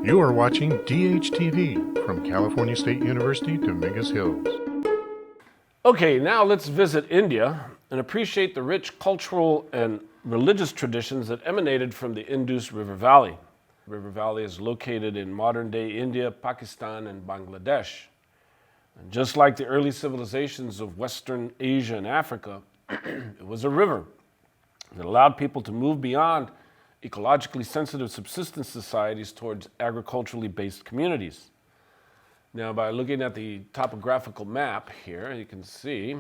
You are watching DHTV from California State University, Dominguez Hills. Okay, now let's visit India and appreciate the rich cultural and religious traditions that emanated from the Indus River Valley. The River Valley is located in modern-day India, Pakistan, and Bangladesh. And just like the early civilizations of Western Asia and Africa, it was a river that allowed people to move beyond ecologically sensitive subsistence societies towards agriculturally based communities. Now, by looking at the topographical map here, you can see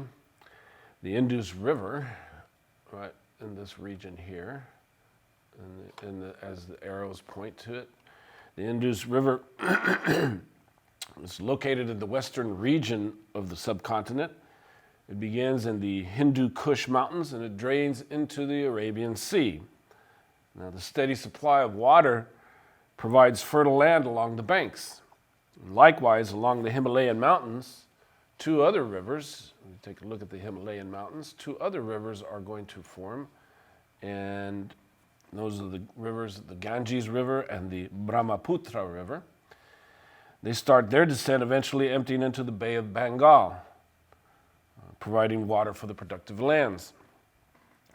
the Indus River right in this region here, as the arrows point to it. The Indus River is located in the western region of the subcontinent. It begins in the Hindu Kush Mountains and it drains into the Arabian Sea. Now, the steady supply of water provides fertile land along the banks. And likewise, along the Himalayan mountains, two other rivers, we take a look at the Himalayan mountains, two other rivers are going to form, and those are the rivers, the Ganges River and the Brahmaputra River. They start their descent, eventually emptying into the Bay of Bengal, providing water for the productive lands.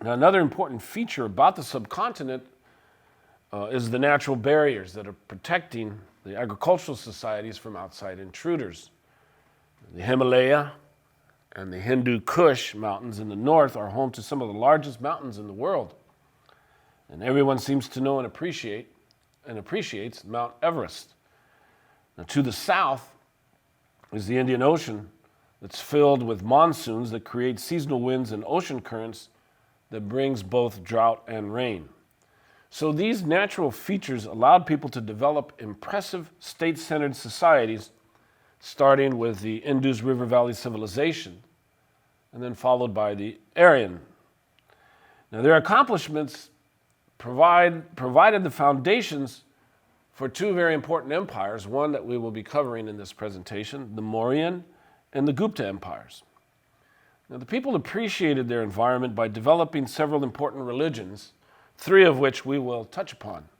Now, another important feature about the subcontinent is the natural barriers that are protecting the agricultural societies from outside intruders. The Himalaya and the Hindu Kush mountains in the north are home to some of the largest mountains in the world. And everyone seems to know and appreciates Mount Everest. Now, to the south is the Indian Ocean that's filled with monsoons that create seasonal winds and ocean currents that brings both drought and rain. So these natural features allowed people to develop impressive state-centered societies, starting with the Indus River Valley civilization, and then followed by the Aryan. Now, their accomplishments provided the foundations for two very important empires, one that we will be covering in this presentation, the Mauryan and the Gupta empires. Now, the people appreciated their environment by developing several important religions, three of which we will touch upon: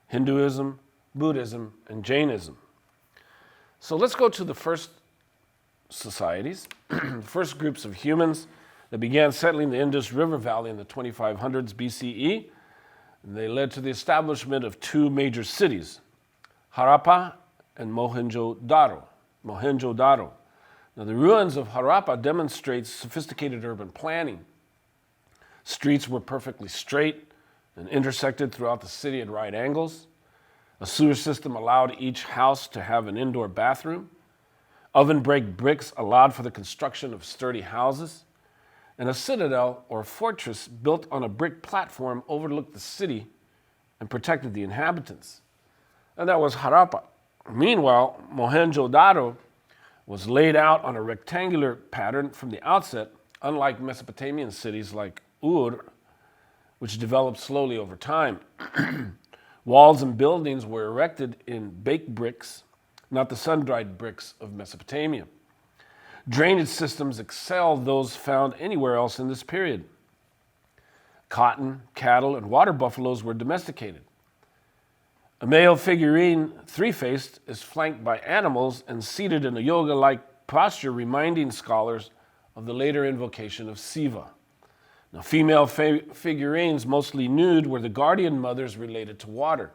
Hinduism, Buddhism, and Jainism. So let's go to the first societies, the first groups of humans that began settling the Indus River Valley in the 2500s BCE. And they led to the establishment of two major cities, Harappa and Mohenjo-daro. Now, the ruins of Harappa demonstrate sophisticated urban planning. Streets were perfectly straight and intersected throughout the city at right angles. A sewer system allowed each house to have an indoor bathroom. Oven-break bricks allowed for the construction of sturdy houses. And a citadel or fortress built on a brick platform overlooked the city and protected the inhabitants. And that was Harappa. Meanwhile, Mohenjo-daro was laid out on a rectangular pattern from the outset, unlike Mesopotamian cities like Ur, which developed slowly over time. Walls and buildings were erected in baked bricks, not the sun-dried bricks of Mesopotamia. Drainage systems excelled those found anywhere else in this period. Cotton, cattle, and water buffaloes were domesticated. A male figurine, three-faced, is flanked by animals and seated in a yoga-like posture, reminding scholars of the later invocation of Siva. Now, female figurines, mostly nude, were the guardian mothers related to water.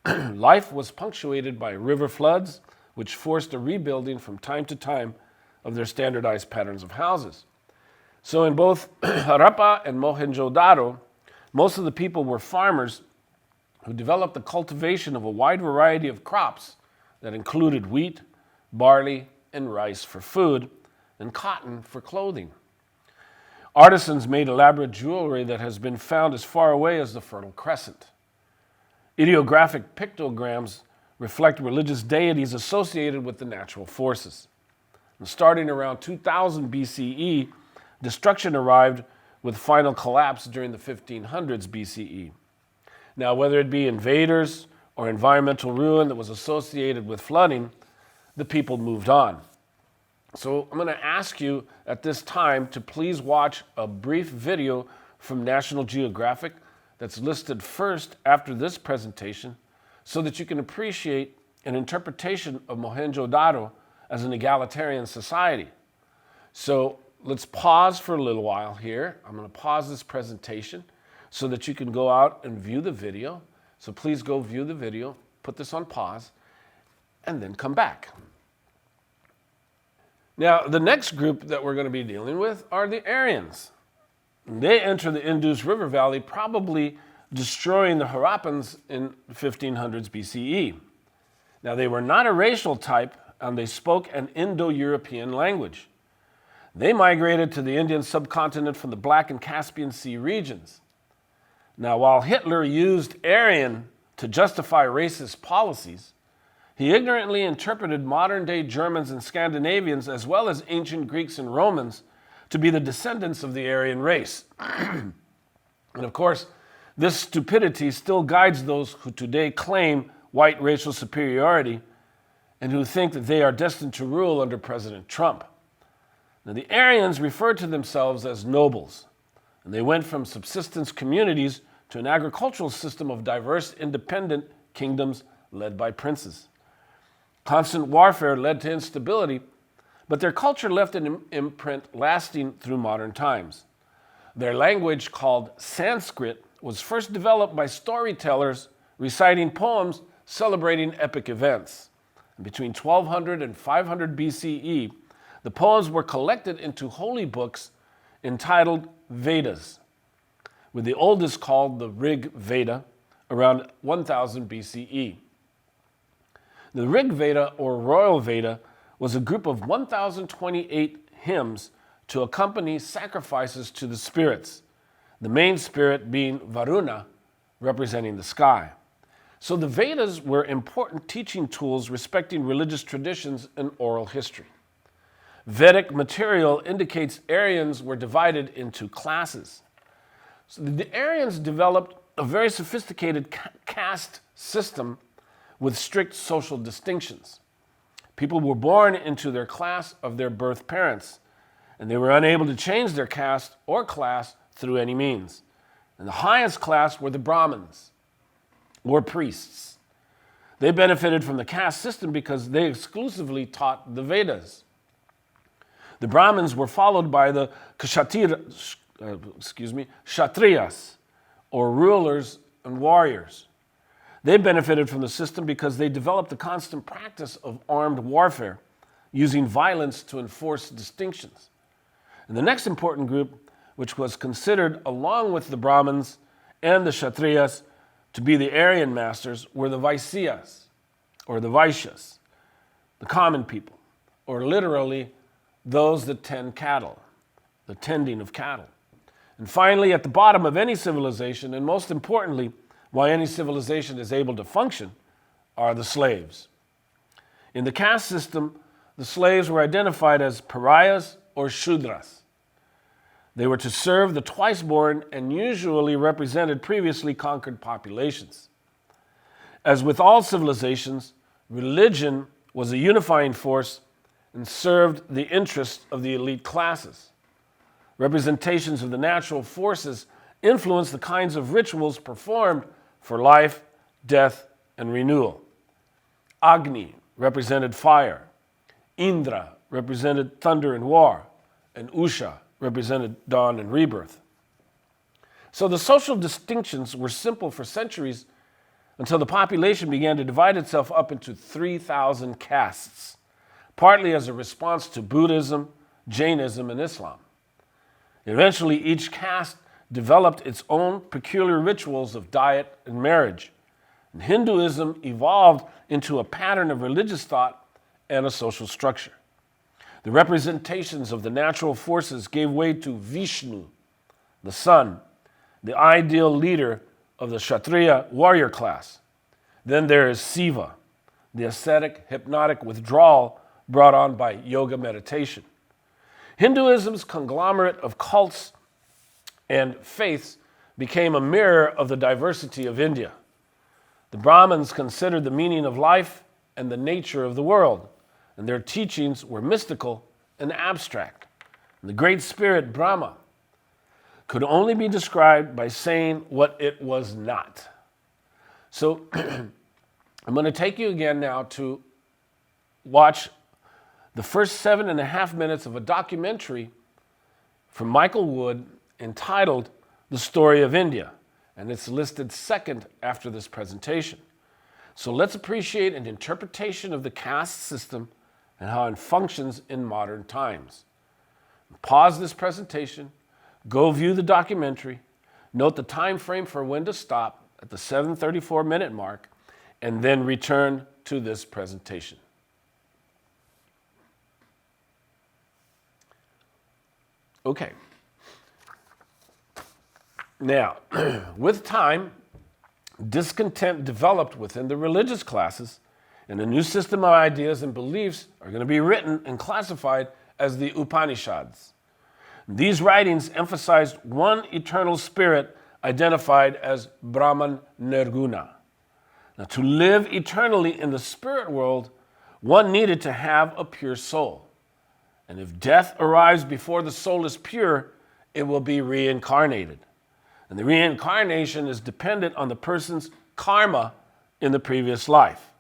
Life was punctuated by river floods, which forced a rebuilding from time to time of their standardized patterns of houses. So in both Harappa and Mohenjo-daro, most of the people were farmers who developed the cultivation of a wide variety of crops that included wheat, barley, and rice for food, and cotton for clothing. Artisans made elaborate jewelry that has been found as far away as the Fertile Crescent. Ideographic pictograms reflect religious deities associated with the natural forces. And starting around 2000 BCE, destruction arrived with final collapse during the 1500s BCE. Now, whether it be invaders or environmental ruin that was associated with flooding, the people moved on. So I'm going to ask you at this time to please watch a brief video from National Geographic that's listed first after this presentation so that you can appreciate an interpretation of Mohenjo-Daro as an egalitarian society. So let's pause for a little while here. I'm going to pause this presentation so that you can go out and view the video. So please go view the video, put this on pause, and then come back. Now, the next group that we're going to be dealing with are the Aryans. They enter the Indus River Valley, probably destroying the Harappans in 1500s BCE. Now, they were not a racial type, and they spoke an Indo-European language. They migrated to the Indian subcontinent from the Black and Caspian Sea regions. Now, while Hitler used Aryan to justify racist policies, he ignorantly interpreted modern-day Germans and Scandinavians, as well as ancient Greeks and Romans, to be the descendants of the Aryan race. And of course, this stupidity still guides those who today claim white racial superiority and who think that they are destined to rule under President Trump. Now, the Aryans referred to themselves as nobles, and they went from subsistence communities to an agricultural system of diverse independent kingdoms led by princes. Constant warfare led to instability, but their culture left an imprint lasting through modern times. Their language, called Sanskrit, was first developed by storytellers reciting poems celebrating epic events. And between 1200 and 500 BCE, the poems were collected into holy books entitled Vedas, with the oldest called the Rig Veda, around 1000 BCE. The Rig Veda, or Royal Veda, was a group of 1028 hymns to accompany sacrifices to the spirits, the main spirit being Varuna, representing the sky. So the Vedas were important teaching tools respecting religious traditions and oral history. Vedic material indicates Aryans were divided into classes. So the Aryans developed a very sophisticated caste system with strict social distinctions. People were born into their class of their birth parents, and they were unable to change their caste or class through any means. And the highest class were the Brahmins, or priests. They benefited from the caste system because they exclusively taught the Vedas. The Brahmins were followed by the Kshatriyas, or rulers and warriors. They benefited from the system because they developed the constant practice of armed warfare, using violence to enforce distinctions. And the next important group, which was considered along with the Brahmins and the Kshatriyas to be the Aryan masters, were the Vaisyas, or the Vaishyas, the common people, or literally those that tend cattle, the tending of cattle. And finally, at the bottom of any civilization, and most importantly, why any civilization is able to function, are the slaves. In the caste system, the slaves were identified as pariahs or shudras. They were to serve the twice-born and usually represented previously conquered populations. As with all civilizations, religion was a unifying force and served the interests of the elite classes. Representations of the natural forces influenced the kinds of rituals performed for life, death, and renewal. Agni represented fire. Indra represented thunder and war. And Usha represented dawn and rebirth. So the social distinctions were simple for centuries until the population began to divide itself up into 3,000 castes, partly as a response to Buddhism, Jainism, and Islam. Eventually, each caste developed its own peculiar rituals of diet and marriage. And Hinduism evolved into a pattern of religious thought and a social structure. The representations of the natural forces gave way to Vishnu, the sun, the ideal leader of the Kshatriya warrior class. Then there is Siva, the ascetic, hypnotic withdrawal brought on by yoga meditation. Hinduism's conglomerate of cults and faiths became a mirror of the diversity of India. The Brahmins considered the meaning of life and the nature of the world, and their teachings were mystical and abstract. And the great spirit Brahma could only be described by saying what it was not. So I'm going to take you again now to watch the first 7.5 minutes of a documentary from Michael Wood entitled The Story of India, and it's listed second after this presentation. So let's appreciate an interpretation of the caste system and how it functions in modern times. Pause this presentation, go view the documentary, note the time frame for when to stop at the 7:34 minute mark, and then return to this presentation. Okay. Now, with time, discontent developed within the religious classes, and a new system of ideas and beliefs are going to be written and classified as the Upanishads. These writings emphasized one eternal spirit identified as Brahman Nirguna. Now, to live eternally in the spirit world, one needed to have a pure soul. And if death arrives before the soul is pure, it will be reincarnated. And the reincarnation is dependent on the person's karma in the previous life.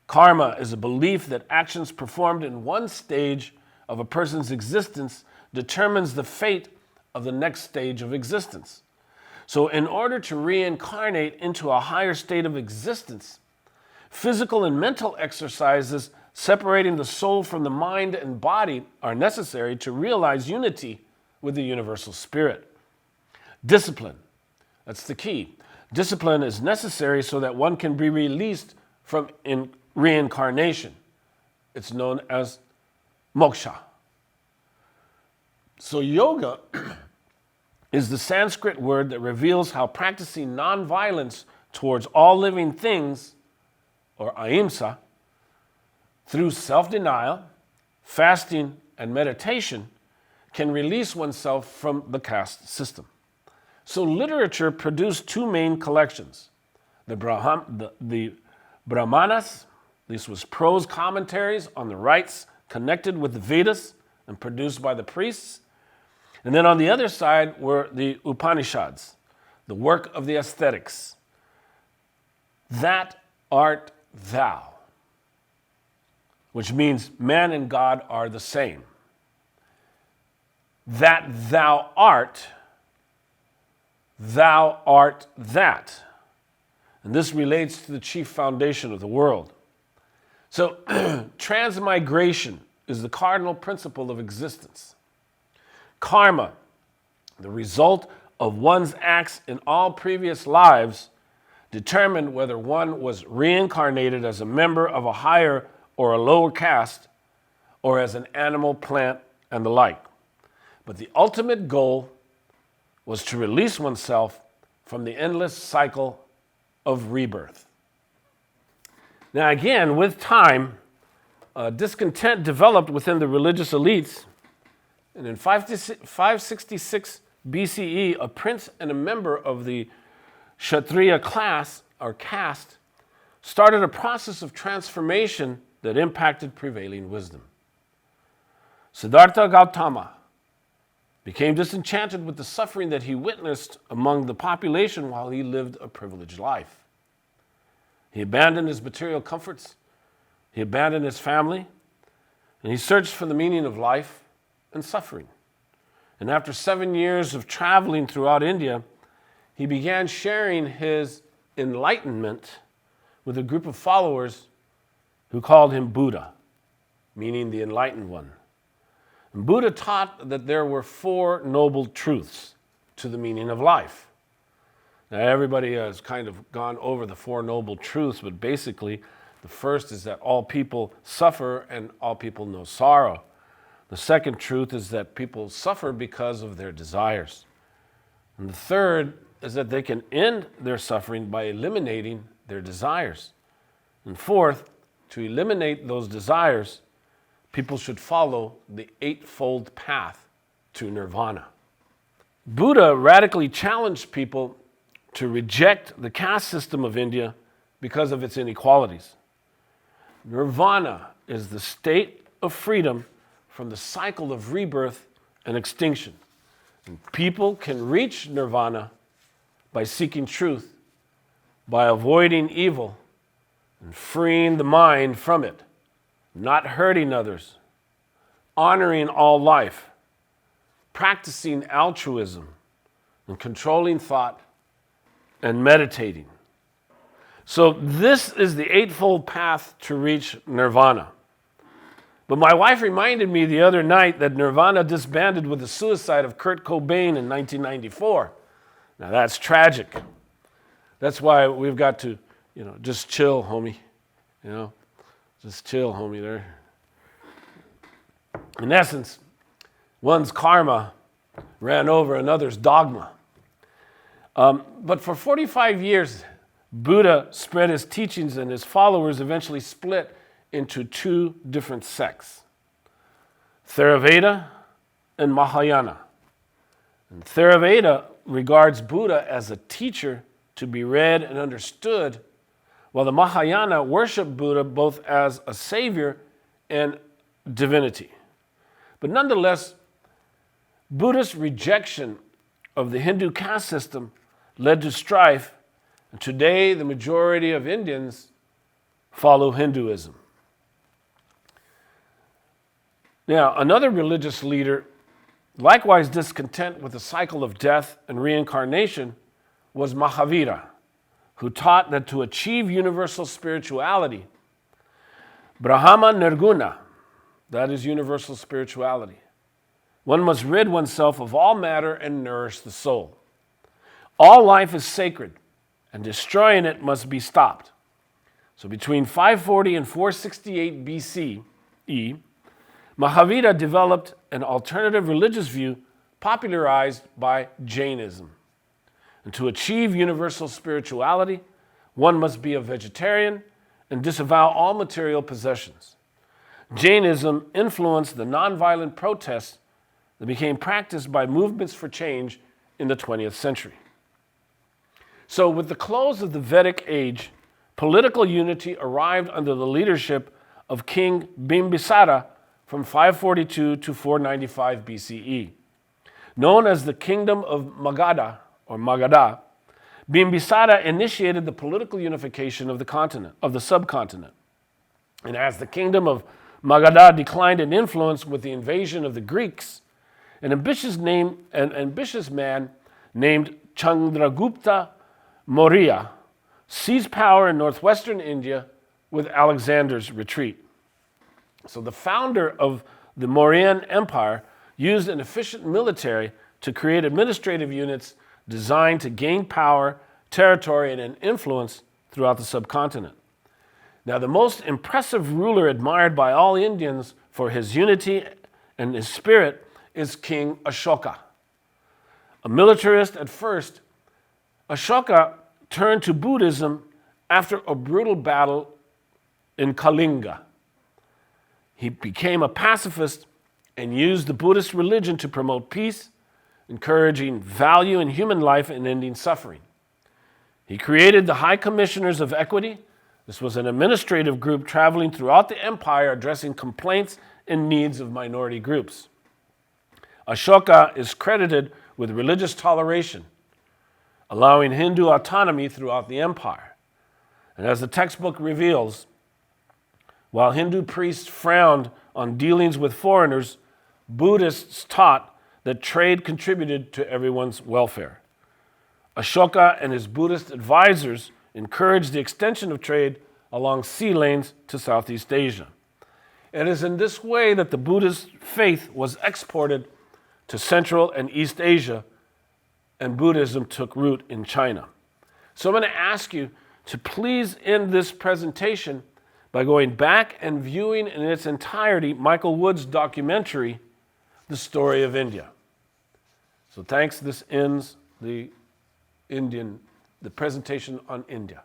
Karma is a belief that actions performed in one stage of a person's existence determines the fate of the next stage of existence. So in order to reincarnate into a higher state of existence, physical and mental exercises separating the soul from the mind and body are necessary to realize unity with the universal spirit. Discipline, that's the key. Discipline is necessary so that one can be released from reincarnation. It's known as moksha. So yoga is the Sanskrit word that reveals how practicing nonviolence towards all living things, or ahimsa, through self-denial, fasting, and meditation can release oneself from the caste system. So literature produced two main collections. The Brahmanas, this was prose commentaries on the rites connected with the Vedas and produced by the priests. And then on the other side were the Upanishads, the work of the ascetics. That art thou, which means man and God are the same. That thou art that. And this relates to the chief foundation of the world. So transmigration is the cardinal principle of existence. Karma, the result of one's acts in all previous lives, determined whether one was reincarnated as a member of a higher or a lower caste, or as an animal, plant, and the like. But the ultimate goal was to release oneself from the endless cycle of rebirth. Now again, with time, discontent developed within the religious elites, and in 566 BCE, a prince and a member of the Kshatriya class, or caste, started a process of transformation that impacted prevailing wisdom. Siddhartha Gautama became disenchanted with the suffering that he witnessed among the population while he lived a privileged life. He abandoned his material comforts, he abandoned his family, and he searched for the meaning of life and suffering. And after 7 years of traveling throughout India, he began sharing his enlightenment with a group of followers who called him Buddha, meaning the enlightened one. And Buddha taught that there were 4 noble truths to the meaning of life. Now, everybody has kind of gone over the 4 noble truths, but basically, the first is that all people suffer and all people know sorrow. The second truth is that people suffer because of their desires. And the third is that they can end their suffering by eliminating their desires. And fourth, to eliminate those desires, people should follow the 8-fold path to nirvana. Buddha radically challenged people to reject the caste system of India because of its inequalities. Nirvana is the state of freedom from the cycle of rebirth and extinction. And people can reach nirvana by seeking truth by avoiding evil and freeing the mind from it, not hurting others, honoring all life, practicing altruism, and controlling thought and meditating. So this is the eightfold path to reach nirvana. But my wife reminded me the other night that Nirvana disbanded with the suicide of Kurt Cobain in 1994. Now that's tragic. That's why we've got to, just chill, homie. Just chill, homie, there. In essence, one's karma ran over another's dogma. But for 45 years, Buddha spread his teachings, and his followers eventually split into two different sects, Theravada and Mahayana. And Theravada regards Buddha as a teacher to be read and understood, while the Mahayana worship Buddha both as a savior and divinity. But nonetheless, Buddhist rejection of the Hindu caste system led to strife, and today the majority of Indians follow Hinduism. Now, another religious leader, likewise discontent with the cycle of death and reincarnation, was Mahavira, who taught that to achieve universal spirituality, Brahma Nirguna, that is universal spirituality, one must rid oneself of all matter and nourish the soul. All life is sacred, and destroying it must be stopped. So between 540 and 468 BCE, Mahavira developed an alternative religious view popularized by Jainism. And to achieve universal spirituality, one must be a vegetarian and disavow all material possessions. Jainism influenced the nonviolent protests that became practiced by movements for change in the 20th century. So with the close of the Vedic age, political unity arrived under the leadership of King Bimbisara from 542 to 495 BCE. Known as the Kingdom of Magadha, or Magadha, Bimbisara initiated the political unification of the subcontinent. And as the Kingdom of Magadha declined in influence with the invasion of the Greeks, an ambitious man named Chandragupta Maurya seized power in northwestern India with Alexander's retreat. So the founder of the Mauryan Empire used an efficient military to create administrative units designed to gain power, territory, and influence throughout the subcontinent. Now, the most impressive ruler admired by all Indians for his unity and his spirit is King Ashoka. A militarist at first, Ashoka turned to Buddhism after a brutal battle in Kalinga. He became a pacifist and used the Buddhist religion to promote peace, encouraging value in human life and ending suffering. He created the High Commissioners of Equity. This was an administrative group traveling throughout the empire addressing complaints and needs of minority groups. Ashoka is credited with religious toleration, allowing Hindu autonomy throughout the empire. And as the textbook reveals, while Hindu priests frowned on dealings with foreigners, Buddhists taught that trade contributed to everyone's welfare. Ashoka and his Buddhist advisors encouraged the extension of trade along sea lanes to Southeast Asia. It is in this way that the Buddhist faith was exported to Central and East Asia, and Buddhism took root in China. So I'm going to ask you to please end this presentation by going back and viewing in its entirety Michael Wood's documentary, The Story of India. So thanks. This ends the presentation on India.